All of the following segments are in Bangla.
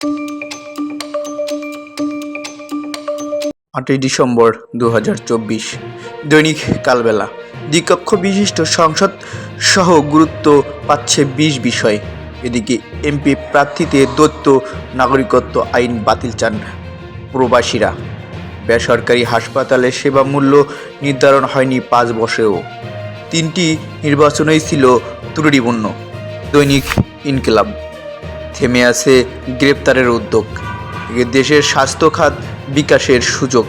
8ই ডিসেম্বর 2024 দৈনিক কালবেলা। দ্বিকক্ষ বিশিষ্ট সংসদ সহ গুরুত্ব পাচ্ছে 20 বিষয়। এদিকে এমপি প্রার্থীদের দ্বৈত নাগরিকত্ব আইন বাতিল চান প্রবাসীরা। বেসরকারি হাসপাতালে সেবা মূল্য নির্ধারণ হয়নি 5 বছরেও। 3টি নির্বাচনই ছিল ত্রুটিপূর্ণ। দৈনিক ইনকিলাব। থেমে আছে গ্রেপ্তারের উদ্যোগ, দেশের স্বাস্থ্য খাত বিকাশের সুযোগ।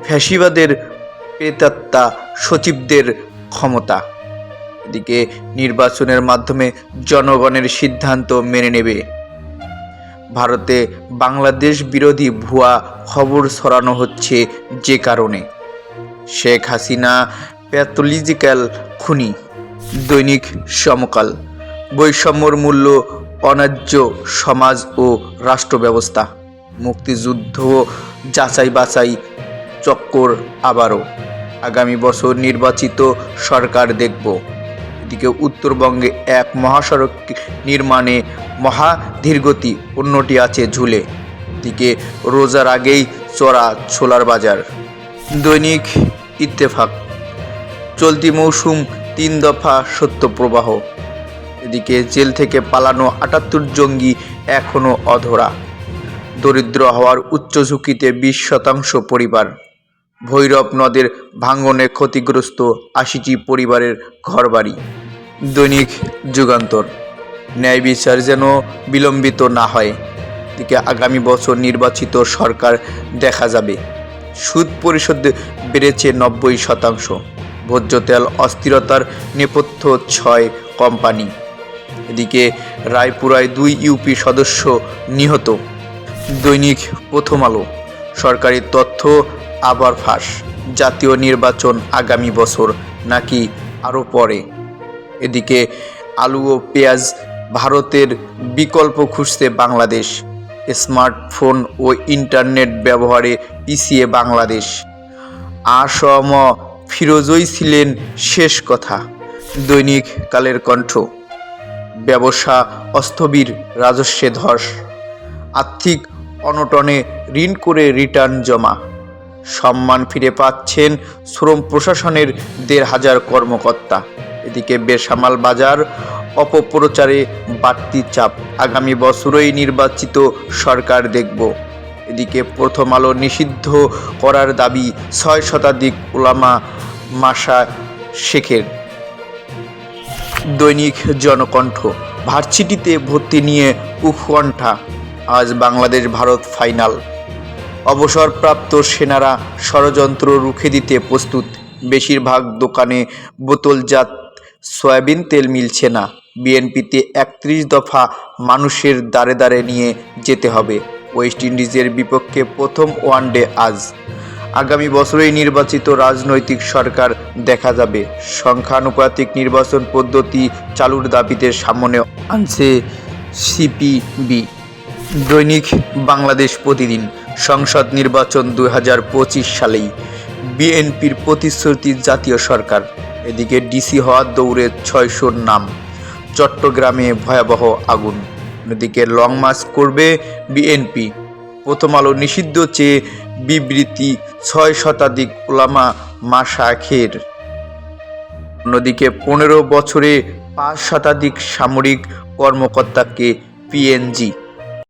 ফ্যাসিবাদের প্রেতাত্মা সচিবদের ক্ষমতা। এদিকে নির্বাচনের মাধ্যমে জনগণের সিদ্ধান্ত মেনে নেবে। ভারতে বাংলাদেশ বিরোধী ভুয়া খবর ছড়ানো হচ্ছে যে কারণে। শেখ হাসিনা প্যাথোলজিক্যাল খুনি। দৈনিক সমকাল। বৈষম্যর মূল্য, অন্যায্য সমাজ ও রাষ্ট্র ব্যবস্থা। মুক্তিযুদ্ধ যাচাই বাছাই চক্কর আবারও। আগামী বছর নির্বাচিত সরকার দেখব। এদিকে উত্তরবঙ্গে এক মহাসড়ক নির্মাণে মহাধীরগতি, অন্যটি আছে ঝুলে। এদিকে রোজার আগেই চড়া ছোলার বাজার। দৈনিক ইত্তেফাক। চলতি মৌসুম 3 দফা সত্যপ্রবাহ। এদিকে জেল থেকে পালানো 78 জঙ্গি এখনও অধরা। দরিদ্র হওয়ার উচ্চ ঝুঁকিতে 20% পরিবার। ভৈরব নদের ভাঙনে ক্ষতিগ্রস্ত 80টি পরিবারের ঘরবাড়ি। দৈনিক যুগান্তর। ন্যায় বিচার যেন বিলম্বিত না হয়। এদিকে আগামী বছর নির্বাচিত সরকার দেখা যাবে। সুদ পরিশোধ বেড়েছে 90%। ভোজ্য তেল অস্থিরতার নেপথ্য 6 কোম্পানি। এদিকে রায়পুরায় 2 ইউপি সদস্য নিহত। দৈনিক প্রথম আলো। সরকারি তথ্য আবার ফাঁস। জাতীয় নির্বাচন আগামী বছর নাকি আরও পরে। এদিকে আলু ও পেঁয়াজ ভারতের বিকল্প খুঁজছে বাংলাদেশ। স্মার্টফোন ও ইন্টারনেট ব্যবহারে পিছিয়ে বাংলাদেশ। আসম ফিরোজই ছিলেন শেষ কথা। দৈনিক কালের কণ্ঠ। ব্যবসা অস্থবির, রাজস্বে ধস। আর্থিক অনটনে ঋণ করে রিটার্ন জমা। সম্মান ফিরে পাচ্ছেন শ্রম প্রশাসনের 1,500 কর্মকর্তা। এদিকে বেসামাল বাজার অপপ্রচারে বাড়তি চাপ। আগামী বছরই নির্বাচিত সরকার দেখব। এদিকে প্রথম আলো নিষিদ্ধ করার দাবি 6 শতাধিক উলামা মাশায়েখের। দৈনিক জনকণ্ঠ। ভার্সিটিতে ভর্তি নিয়ে উৎকণ্ঠা। আজ বাংলাদেশ ভারত ফাইনাল। অবসরপ্রাপ্ত সেনারা ষড়যন্ত্র রুখে দিতে প্রস্তুত। বেশিরভাগ দোকানে বোতলজাত সয়াবিন তেল মিলছে না। বিএনপিতে 31 দফা মানুষের দ্বারে দ্বারে নিয়ে যেতে হবে। ওয়েস্ট ইন্ডিজের বিপক্ষে প্রথম ওয়ানডে আজ। আগামী বছরেই নির্বাচিত রাজনৈতিক সরকার দেখা যাবে। সংখ্যানুপাতিক নির্বাচন পদ্ধতি চালুর দাবিতে সামনে আনছে সিপিবি। দৈনিক বাংলাদেশ প্রতিদিন। সংসদ নির্বাচন 2025 সালেই। বিএনপির প্রতিশ্রুতি জাতীয় সরকার। এদিকে ডিসি হওয়ার দৌড়ে 600 নাম। চট্টগ্রামে ভয়াবহ আগুন। এদিকে লং মার্চ করবে বিএনপি। প্রথম আলো নিষিদ্ধ চেয়ে বিবৃতি 6 শতাধিক উলামা মাশায়েখের। অন্যদিকে 15 বছরে 5 শতাধিক সামরিক কর্মকর্তাকে পিএনজি